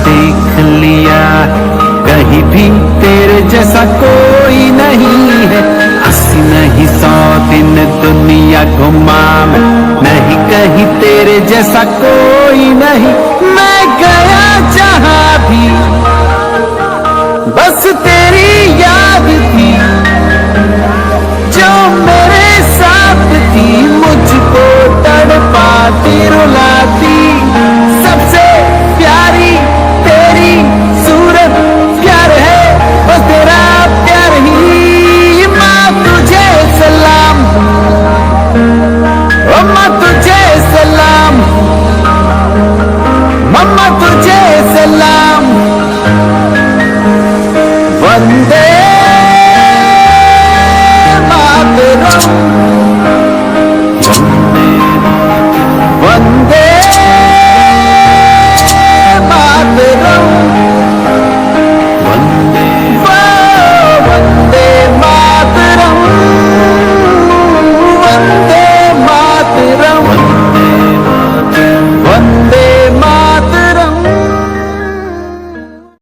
देख लिया, कहीं भी तेरे जैसा कोई नहीं है। 80 नहीं 100 दिन दुनिया घुमा मैं, नहीं कहीं तेरे जैसा कोई नहीं। मैं गया जहां भी बस तेरी याद थी, जो मेरे साथ थी मुझको तड़पाती रुलाती। सबसे प्यारी तेरी सूरत, प्यार है बस तेरा प्यार ही। माँ तुझे सलाम, ओ माँ तुझे सलाम, मम्मा तुझे सलाम। वंदे मातरम।